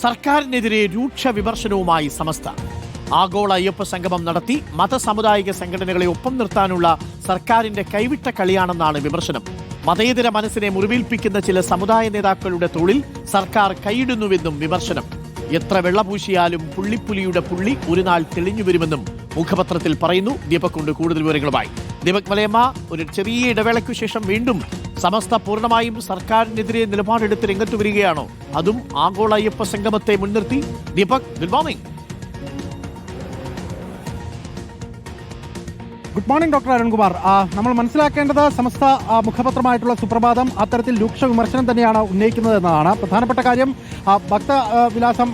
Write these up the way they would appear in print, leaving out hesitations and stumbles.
സർക്കാരിനെതിരെ രൂക്ഷ വിമർശനവുമായി സമസ്ത. ആഗോള അയ്യപ്പ സംഗമം നടത്തി മതസാമുദായിക സംഘടനകളെ ഒപ്പം നിർത്താനുള്ള സർക്കാരിന്റെ കൈവിട്ട കളിയാണെന്നാണ് വിമർശനം. മതേതര മനസ്സിനെ മുറിവേൽപ്പിക്കുന്ന ചില സമുദായ നേതാക്കളുടെ തൊഴിൽ സർക്കാർ കൈയിടുന്നുവെന്നും വിമർശനം. എത്ര വെള്ളപൂശിയാലും പുള്ളിപ്പുലിയുടെ പുള്ളി ഒരു നാൾ തെളിഞ്ഞു വരുമെന്നും മുഖപത്രത്തിൽ പറയുന്നു. ദീപക് കൊണ്ട് കൂടുതൽ വിവരങ്ങളുമായി. ദീപക് മലയമ്മ, ഒരു ചെറിയ ഇടവേളയ്ക്കു ശേഷം വീണ്ടും സമസ്ത പൂർണ്ണമായും സർക്കാരിനെതിരെ നിലപാടെടുത്ത് രംഗത്ത് വരികയാണോ, അതും ആഗോള അയ്യപ്പ സംഗമത്തെ മുൻനിർത്തി? Deepak, good morning. Good morning doctor Arunkumar. നമ്മൾ മനസ്സിലാക്കേണ്ടത് സമസ്ത മുഖപത്രമായിട്ടുള്ള സുപ്രഭാതം അത്തരത്തിൽ രൂക്ഷ വിമർശനം തന്നെയാണ് ഉന്നയിക്കുന്നത് എന്നതാണ്. പ്രധാനപ്പെട്ട കാര്യം ഭക്തവിലാസം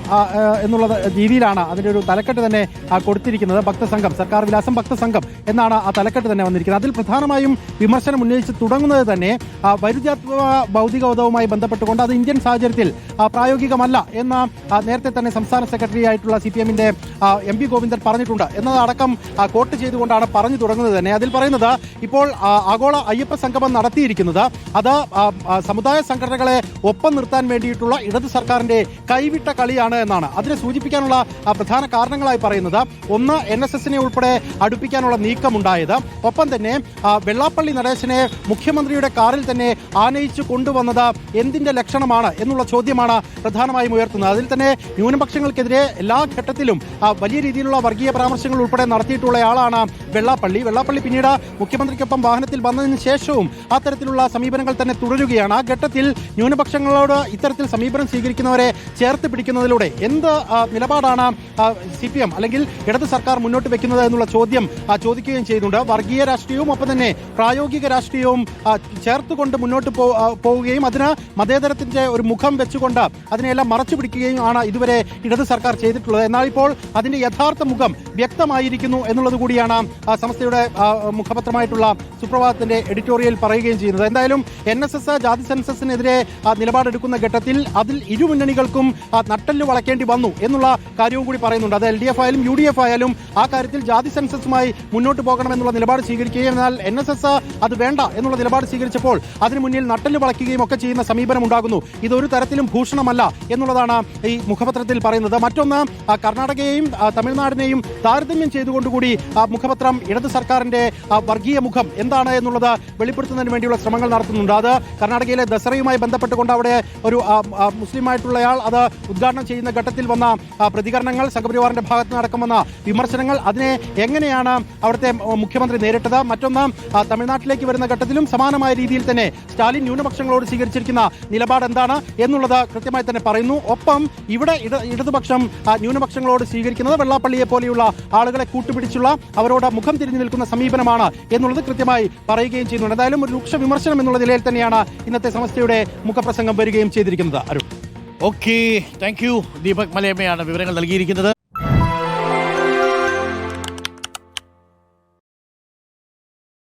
എന്നുള്ള രീതിയിലാണ് അതിൻ്റെ ഒരു തലക്കെട്ട് തന്നെ കൊടുത്തിരിക്കുന്നത്. ഭക്തസംഘം, സർക്കാർ വിലാസം ഭക്തസംഘം എന്നാണ് ആ തലക്കെട്ട് തന്നെ വന്നിരിക്കുന്നത്. അതിൽ പ്രധാനമായും വിമർശനം ഉന്നയിച്ച് തുടങ്ങുന്നത് തന്നെ വൈരുദ്ധ്യാത്മക ഭൗതികവധവുമായി ബന്ധപ്പെട്ടുകൊണ്ട് അത് ഇന്ത്യൻ സാഹചര്യത്തിൽ പ്രായോഗികമല്ല എന്ന് നേരത്തെ തന്നെ സംസ്ഥാന സെക്രട്ടറി ആയിട്ടുള്ള CPM-ന്റെ MP ഗോവിന്ദൻ പറഞ്ഞിട്ടുണ്ട് എന്നതടക്കം കോട്ട് ചെയ്തുകൊണ്ടാണ് പറഞ്ഞു തുടങ്ങുന്നത് തന്നെ. അതിൽ പറയുന്നത് ഇപ്പോൾ ആഗോള അയ്യപ്പ സംഗമം നടത്തിയിരിക്കുന്നത് അത് സമുദായ സംഘടനകളെ ഒപ്പം നിർത്താൻ വേണ്ടിയിട്ടുള്ള ഇടത് സർക്കാരിന്റെ കൈവിട്ട കളിയാണ് എന്നാണ്. അതിനെ സൂചിപ്പിക്കാനുള്ള പ്രധാന കാരണങ്ങളായി പറയുന്നത്, ഒന്ന്, NSS-നെ ഉൾപ്പെടെ അടുപ്പിക്കാനുള്ള നീക്കമുണ്ടായത്, ഒപ്പം തന്നെ വെള്ളാപ്പള്ളി നടേശനെ മുഖ്യമന്ത്രിയുടെ കാറിൽ തന്നെ ആനയിച്ചു കൊണ്ടുവന്നത് എന്തിന്റെ ലക്ഷണമാണ് എന്നുള്ള ചോദ്യമാണ് പ്രധാനമായും ഉയർത്തുന്നത്. അതിൽ തന്നെ ന്യൂനപക്ഷങ്ങൾക്കെതിരെ എല്ലാ ഘട്ടത്തിലും വലിയ രീതിയിലുള്ള വർഗീയ പരാമർശങ്ങൾ ഉൾപ്പെടെ നടത്തിയിട്ടുള്ളയാളാണ് വെള്ളാപ്പള്ളി പിന്നീട് മുഖ്യമന്ത്രിക്കൊപ്പം വാഹനത്തിൽ വന്നതിന് ശേഷവും അത്തരത്തിലുള്ള സമീപനങ്ങൾ തന്നെ തുടരുകയാണ്. ആ ഘട്ടത്തിൽ ന്യൂനപക്ഷങ്ങളോട് ഇത്തരത്തിൽ സമീപനം സ്വീകരിക്കുന്നവരെ ചേർത്ത് പിടിക്കുന്നതിലൂടെ എന്ത് നിലപാടാണ് CPM അല്ലെങ്കിൽ ഇടത് സർക്കാർ മുന്നോട്ട് വെക്കുന്നത് എന്നുള്ള ചോദ്യം ചോദിക്കുകയും ചെയ്യുന്നുണ്ട്. വർഗീയ രാഷ്ട്രീയവും ഒപ്പം തന്നെ പ്രായോഗിക രാഷ്ട്രീയവും ചേർത്തുകൊണ്ട് മുന്നോട്ട് പോവുകയും അതിന് മതേതരത്തിന്റെ ഒരു മുഖം വെച്ചുകൊണ്ട് അതിനെല്ലാം മറച്ചു പിടിക്കുകയും ആണ് ഇതുവരെ ഇടത് സർക്കാർ ചെയ്തിട്ടുള്ളത്. എന്നാൽ ഇപ്പോൾ അതിന്റെ യഥാർത്ഥ മുഖം വ്യക്തമായിരിക്കുന്നു എന്നുള്ളത് കൂടിയാണ് സംസ്ഥയുടെ മുഖപത്രമായിട്ടുള്ള സുപ്രഭാതത്തിന്റെ എഡിറ്റോറിയൽ പറയുകയും ചെയ്യുന്നത്. എന്തായാലും NSS ജാതി സെൻസസിനെതിരെ നിലപാടെടുക്കുന്ന ഘട്ടത്തിൽ അതിൽ ഇരുമുന്നണികൾക്കും നട്ടെല്ല് വളയ്ക്കേണ്ടി വന്നു എന്നുള്ള കാര്യവും കൂടി പറയുന്നുണ്ട്. അത് LDF ആയാലും UDF ആയാലും ആ കാര്യത്തിൽ ജാതി സെൻസസുമായി മുന്നോട്ട് പോകണമെന്നുള്ള നിലപാട് സ്വീകരിക്കുകയും എന്നാൽ NSS അത് വേണ്ട എന്നുള്ള നിലപാട് സ്വീകരിച്ചപ്പോൾ അതിനു മുന്നിൽ നട്ടെല്ല് വളയ്ക്കുകയും ഒക്കെ ചെയ്യുന്ന സമീപനം ഉണ്ടാകുന്നു. ഇതൊരു തരത്തിലും ഭൂഷണമല്ല എന്നുള്ളതാണ് ഈ മുഖപത്രത്തിൽ പറയുന്നത്. മറ്റൊന്ന്, കർണാടകയെയും തമിഴ്നാടിനെയും താരതമ്യം ചെയ്തുകൊണ്ടുകൂടി മുഖപത്രം ഇടത് സർക്കാരിന്റെ വർഗീയ മുഖം എന്താണ് എന്നുള്ളത് വെളിപ്പെടുത്തുന്നതിന് വേണ്ടിയുള്ള ശ്രമങ്ങൾ നടത്തുന്നുണ്ട്. അത് കർണാടകയിലെ ദസറയുമായി ബന്ധപ്പെട്ടുകൊണ്ട് അവിടെ ഒരു മുസ്ലിമായിട്ടുള്ളയാൾ അത് ഉദ്ഘാടനം ചെയ്യുന്ന ഘട്ടത്തിൽ വന്ന പ്രതികരണങ്ങൾ, സംഘപരിവാറിന്റെ ഭാഗത്ത് നടക്കും വന്ന വിമർശനങ്ങൾ, അതിനെ എങ്ങനെയാണ് അവിടുത്തെ മുഖ്യമന്ത്രി നേരിട്ടത്. മറ്റൊന്ന്, തമിഴ്നാട്ടിലേക്ക് വരുന്ന ഘട്ടത്തിലും സമാനമായ രീതിയിൽ തന്നെ സ്റ്റാലിൻ ന്യൂനപക്ഷങ്ങളോട് സ്വീകരിച്ചിരിക്കുന്ന നിലപാട് എന്താണ് എന്നുള്ളത് കൃത്യമായി തന്നെ പറയുന്നു. ഒപ്പം ഇവിടെ ഇടതുപക്ഷം ന്യൂനപക്ഷങ്ങളോട് സ്വീകരിക്കുന്നത് വെള്ളാപ്പള്ളിയെ പോലെയുള്ള ആളുകളെ കൂട്ടുപിടിച്ചുള്ള അവരോട് മുഖം തിരിഞ്ഞു നിൽക്കുന്ന സമീപനമാണ് എന്നുള്ളത് കൃത്യമായി പറയുകയും ചെയ്യുന്നുണ്ട്. എന്തായാലും ഒരു രൂക്ഷ വിമർശനം എന്നുള്ള നിലയിൽ തന്നെയാണ് ഇന്നത്തെ സമസ്തയുടെ മുഖപ്രസംഗം വരികയും ചെയ്തിരിക്കുന്നത്. Arun, okay, thank you. Deepak മലയമ്മയാണ് വിവരങ്ങൾ നൽകിയിരിക്കുന്നത്.